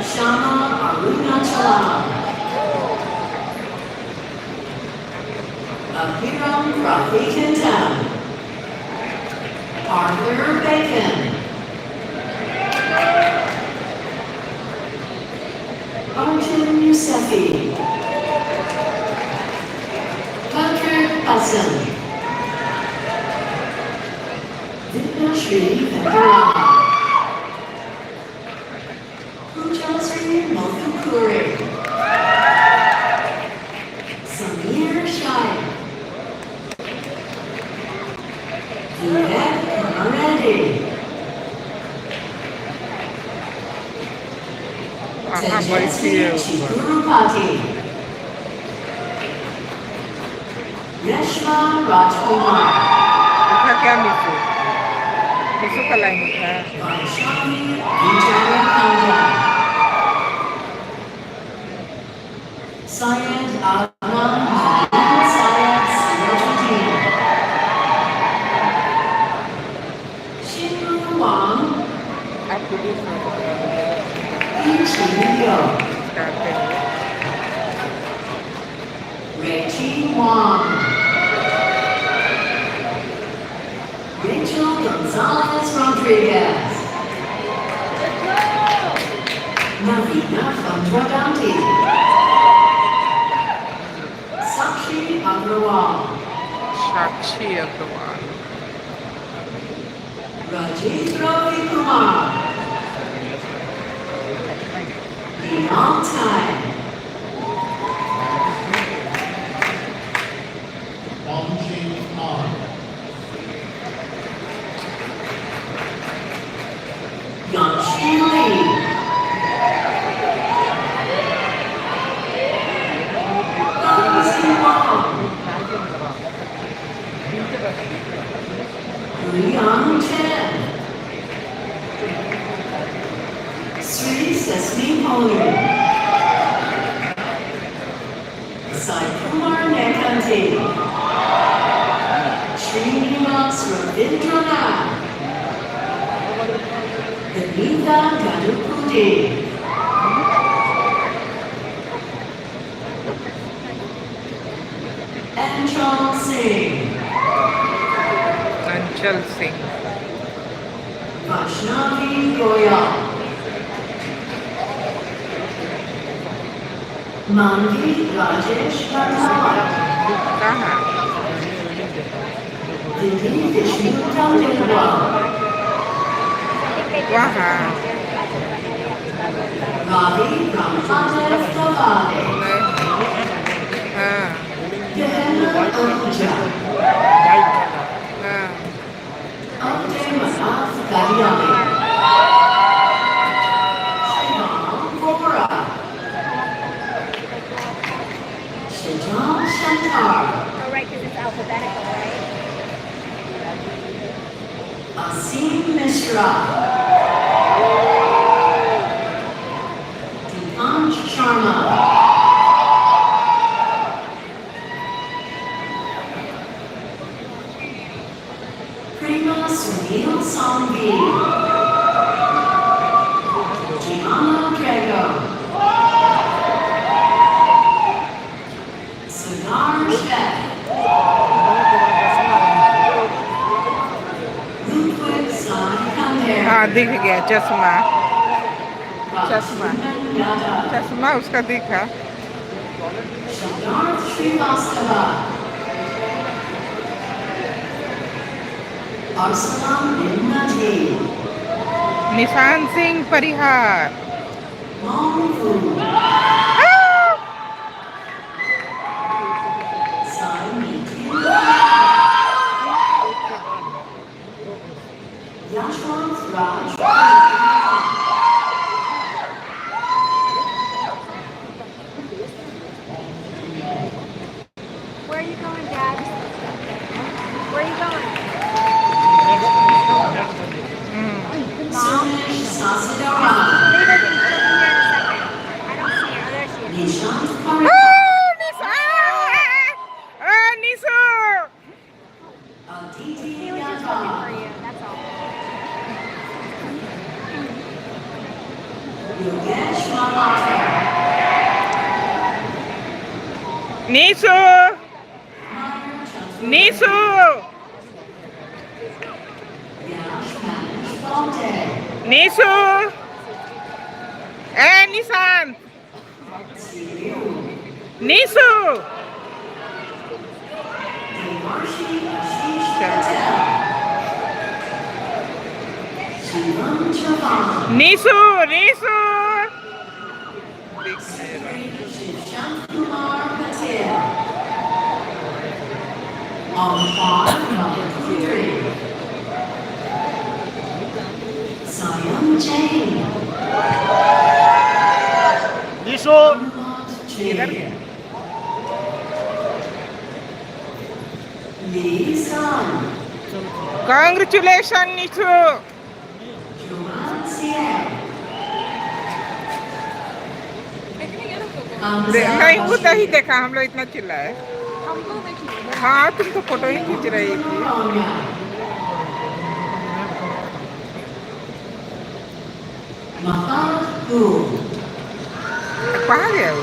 Shama Arunachalam. Abhiram Pravikantam. Arthur Bacon. Arjun Yusefi. Patrick Hassan. Vidnashri Venkaram. Pujasri Mothukuri. Samir Shai. Vivek Kamareddy. Tejasvi Chigurupati. Reshma Rajkumar. Ika kya Nishu? Nishu ka line tha. Vaishali Vijayakandan. Syed Adnan Hamid Syed Sirajuddin. Shinru Wang. Aku di Yiqi Liu. started. Reggie Wang. Rachel Gonzalez Rodriguez. Navina Fandraganti. Sakshi Agrawal. Sakshi Agrawal. Rajiv Ravi Kumar. Beyond Time. Bongjin Khan. Yanxi Li. Hansi Wang. Liang Chen. Sri Sesame Poli. Sai Kumar Nekanti. Srinivas Ravindranath. Anita Ganupudi. Anchal Singh. Anchal Singh. Vaishnavi Goyal. Manvi Rajesh Rathawat. Kaha? Didi Vishnu Khandelwal. Waha. Ravi Ramadev Davale. Ah. Gehenna Ahuja. Ah. Abde Manav Gadiani. Shivam Vora. Shijam Shankar. Oh, right, because it's alphabetical, right? Asim Mishra. Deepansh Sharma. Prima Sunil Sangvi. Gianna Drago. Sundar Sheth. Ludwig Sai Kander. हाँ दिख गया चश्मा चश्मा चश्मा उसका दिखा Siddharth Srivastava. Arsalan bin Najee. निशान Singh Parihar Mongfu. Sai Meeting. Yashwant Raj. Where are you going, Dad? Yogesh Malhotra. Nishu! Nishu! Yash Manish Fonte. Nishu! Eh, Nissan! Siriu. Nishu! Devarshi Ashish Patel. Shivam Chavan. Nishu! Nishu! Shivshank Kumar Patel. Ampar Kapuri. Sayam Jain. Nishu! Jain. Lee Sun. Congratulations, Nishu! Juan Sian. नहीं वो तो ही देखा हम लोग इतना चिल्लाए हाँ तुम तो फोटो ही खींच रही थी कहाँ गया वो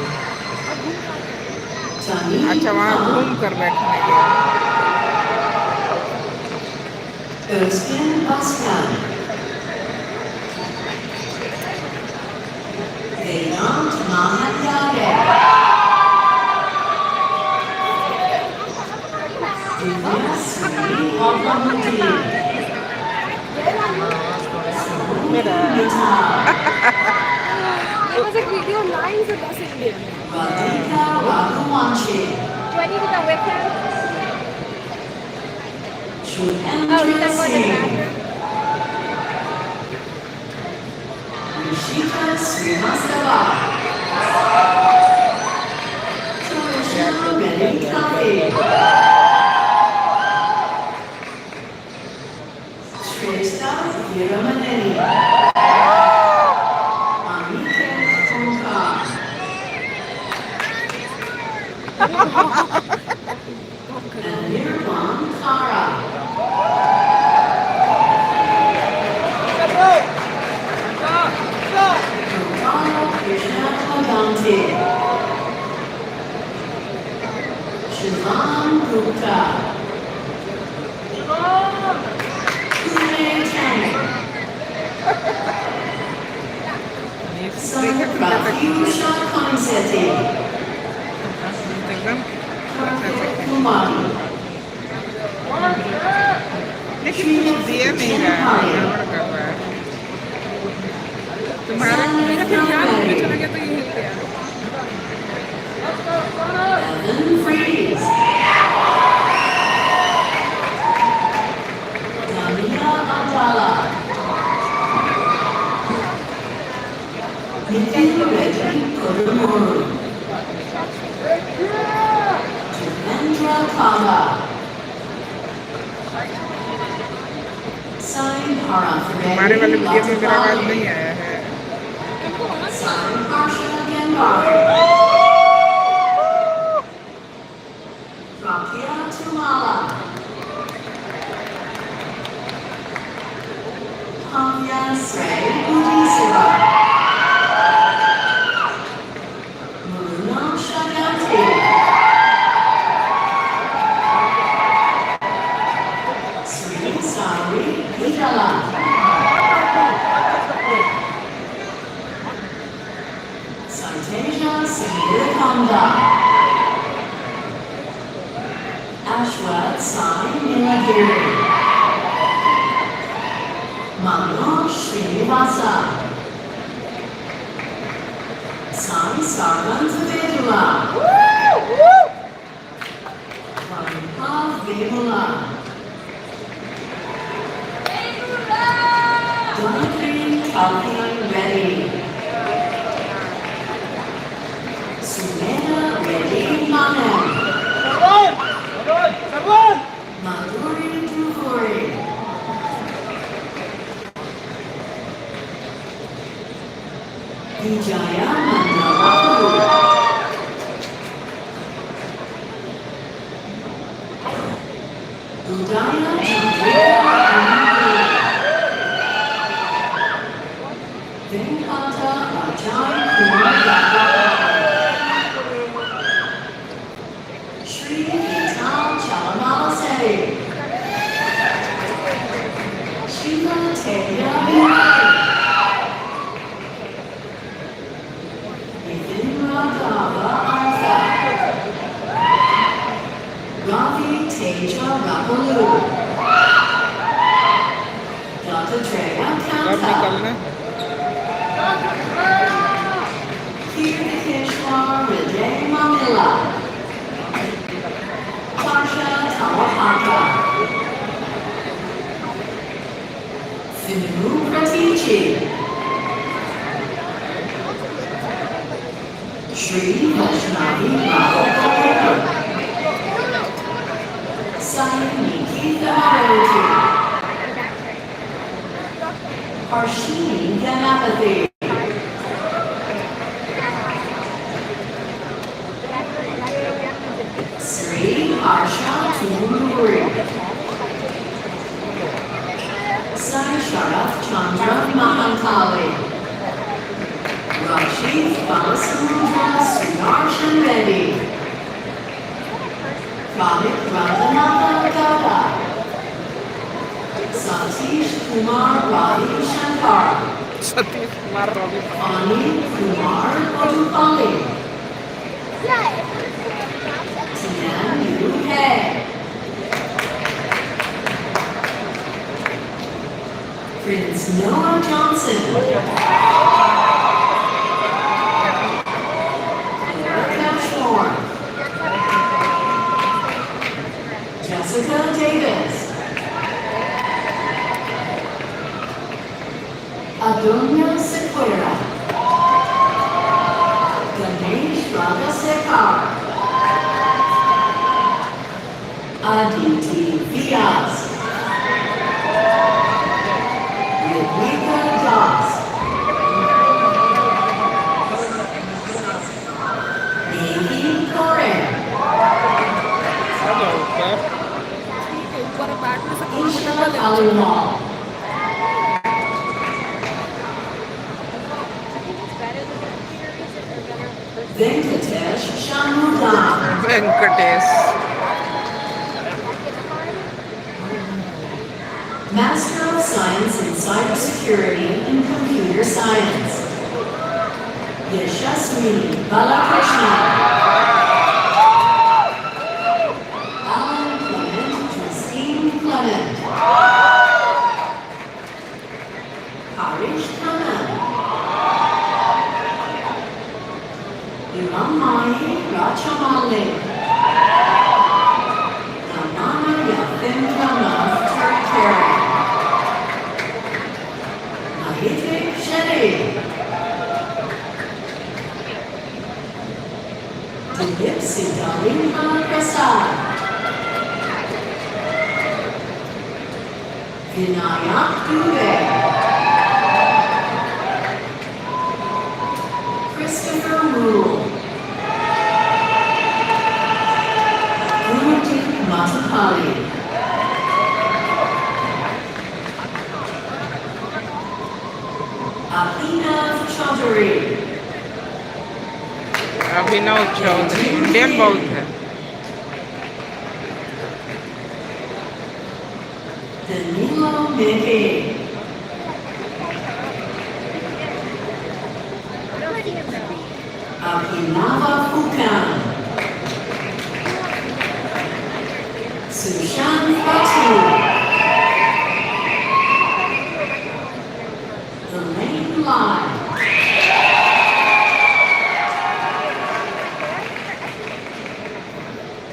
अच्छा वहाँ घूम कर बैठने गया Vedant Mahadhyaya. Divya Sri Bhagavanti. There was a video lines of us Indian. Radhika Raghuvanshi. Do I need to go with him? Oh, he's Shubhendra going to the Singh. bathroom. Rishika Srivastava. Krishna Reddy Kavi. Shrestha Viramaneni. Aniket Kumkar. And Nirvan Kara. Krishna Bhaganti. Shivam Gupta. Pune Tang. Son Pratyusha Konseti. Kumari. लेकिन कुछ दिया नहीं रहा है गड़बड़ कर रहा है तुम्हारा मेरा फिर ध्यान में चला गया तो ये हिल गया Evan Freeze. Damia Abdallah. Nitin Reddy Kodumuru. Jivendra Kala. Sai हमारे वाले वीडियो में मेरा आवाज नहीं आया है Sai Harsha Gandhari. Rakya Tumala. Pavya Srey Budisiva. Muruna Shaganti. Sri Sari Vitala. Santeja Sindhikanda. Ashwat Sai Nilagiri. Manoj Srinivasa. Sai Sarvant Vedula. Varimpa Vemula. Dunakri Kalpi Reddy. Sumena Reddy Manan. Madhuri Duvuri. Vijaya Mandalapu. Udaya Chandrika Venkata Rajan Kumar Yadav. Shri Vital Chalamalasetti. Shiva Teja Vinay. Nitin Radhava Artha. Ravi Teja Rakalu. Dattatreya कब Kanta. निकलना Kirtikeshwar Vijay Mamila. Harsha Tawahaka. Sinu Pratichi. Shri Vaishnavi Radha. Sai Nikita Haroji. Harshini Ganapathy. Sri Harsha Tumuri. Sai Sharaf Chandra Mahankali. Rashid Balasudra Sudarshan Reddy. Pramit Radhanatha Gowda. Satish Kumar Ravi Shankar. Satish Kumar Ravi Anil Kumar Kodupalli. Tian Yu He. Prince Noah Johnson. Erica Schwarm. Jessica Davis. Adunya Sequeira. Ganesh Ragasekar. Aditi Vyas. Yadvika Das. Navy Koren. Hello sir Ishla Alimal. Venkatesh Shanmugam. Venkatesh Master of Science in Cybersecurity and Computer Science. Yashaswini Balakrishna. Alan Clement, Christine Clement. Harish Khanna. Iramani Rachamali. Namana Yathindranath Terikari. Mahitik Shetty. Dilip Siddhartha Prasad. Vinayak Dubey. Christopher Rule. Gurudeep Matapali. Abhinav Chaudhary. Abhinav Chaudhary Indian बहुत है Danilo Miki. Abhinava Fukan. Sushan Fatu. Elaine Lai.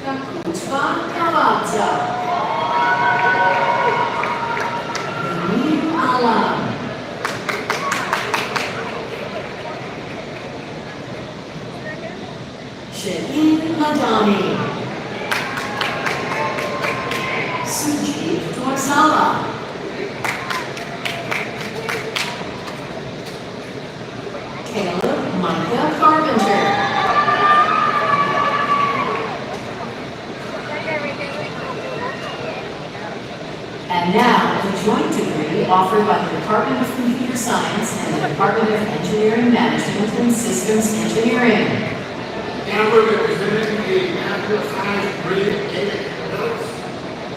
Kakutva Kavata. Rameen Alam. Shaheen Madani. Sujit Dorsala. Caleb Micah Carpenter. And now, the joint degree offered by the Department of Computer Science and the Department of Engineering Management and Systems Engineering. And we're representing the Master of Science degree in Data Analytics.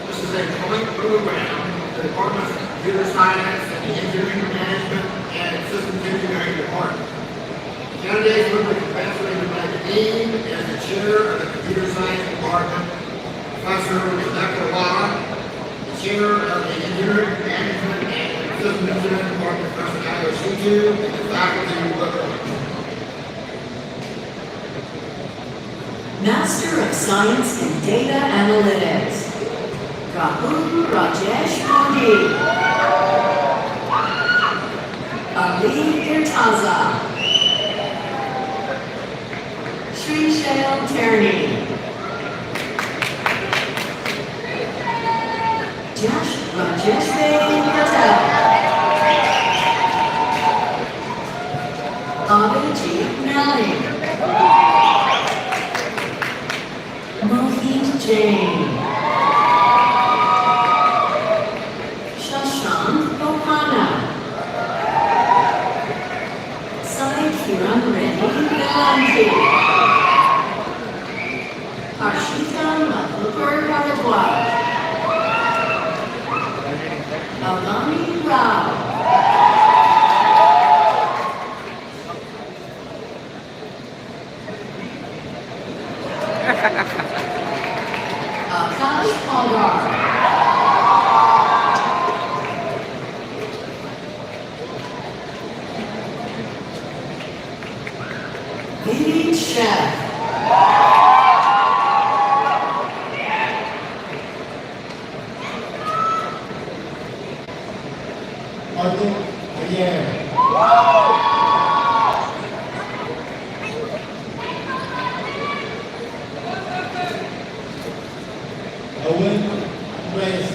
This is a joint program, the Department of Computer Science and the Engineering Management and Systems Engineering Department. Candidates will be evaluated by the Dean as the Chair of the Computer Science Department, Professor Rebecca Law, the Chair of the Engineering Management and Systems Engineering Department, Professor Nishu, and the faculty will. Master of Science in Data Analytics, Rahul Rajesh Modi. Ali Irtaza. Srishal Tierney. Josh Rajesh Patel. Abhijit Melling. Mohit Jain. Shashank Ohana. Sai Kiran Reddy Galanti. Harshita Madhukar Bharadwaj. Avani Rao. Akash Pawar. Vinny Chef. Michael Pierre. Owen Reyes.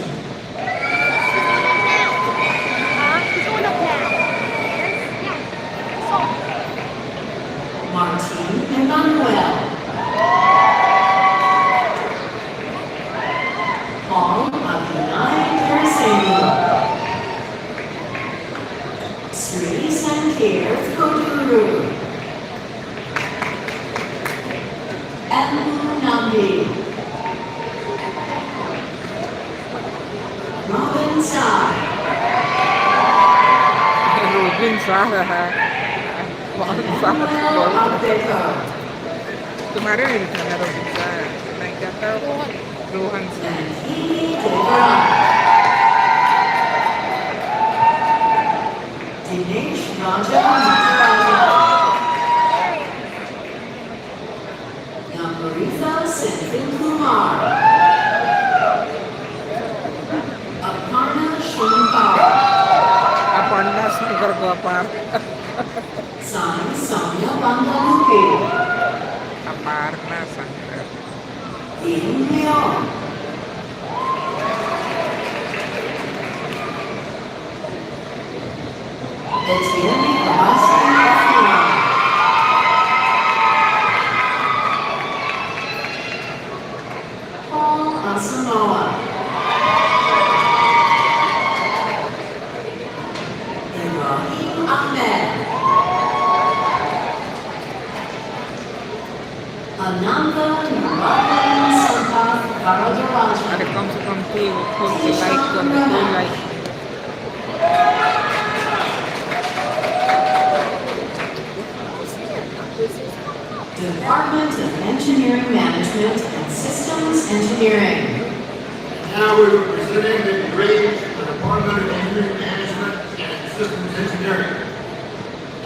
Martin Emmanuel. Paul Abhinay Karasengu. Sri Sankir Koduru. Abu Nambi. Robin Sai. Robin Sarah. Emmanuel Abdeco. Kemarin di sana Robin Sarah. Naik kata Rohan And Hini Devaran. Dinesh Raja Nataraja. Nambaritha Senthil Kumar. Aparna Shankar. Aparna Shankar Gopal. Sai Sonia Bangaluki. Aparna Shankar. Yin Leon. Etienne Abasi. Paul Asamoah. Ibrahim Ahmed. Ananda Narayan Sampath Varadarajan. Ada kamsi full ke like करने को like. Department of Engineering Management and Systems Engineering. Now we're presenting the degree of the Department of Engineering Management and Systems Engineering.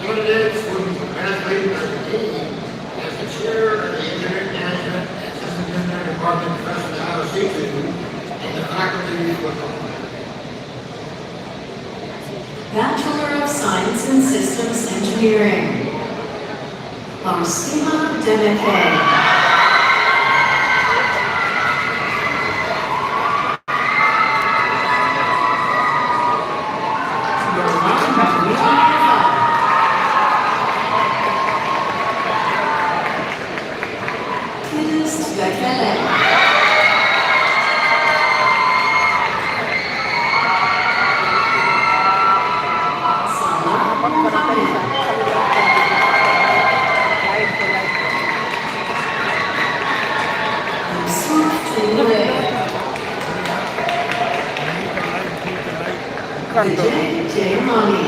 Candidates will be evaluated by the Dean as the Chair of the Engineering Management and Systems Engineering Department, Professor Alasitu, and the faculty will apply. Bachelor of Science in Systems Engineering. Arsima Demeke. tanto. Vijay Jayamani.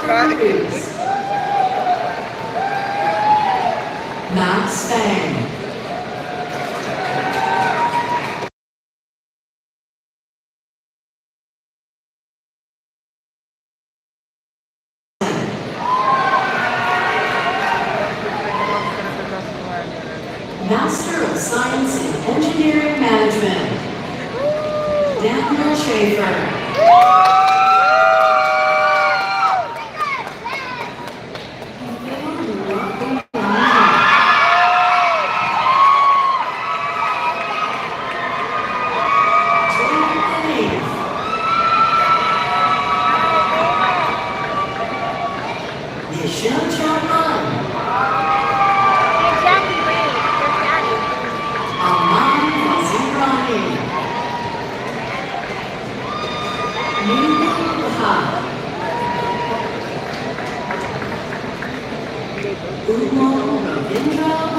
Parker Cruz. Max Fang. Master of Science in Engineering Management, Daniel Schaefer. Nishu Chauhan, Exactly right. There's Daddy. Aman Wazirani, Neelam Bhatt, Umar Ravindra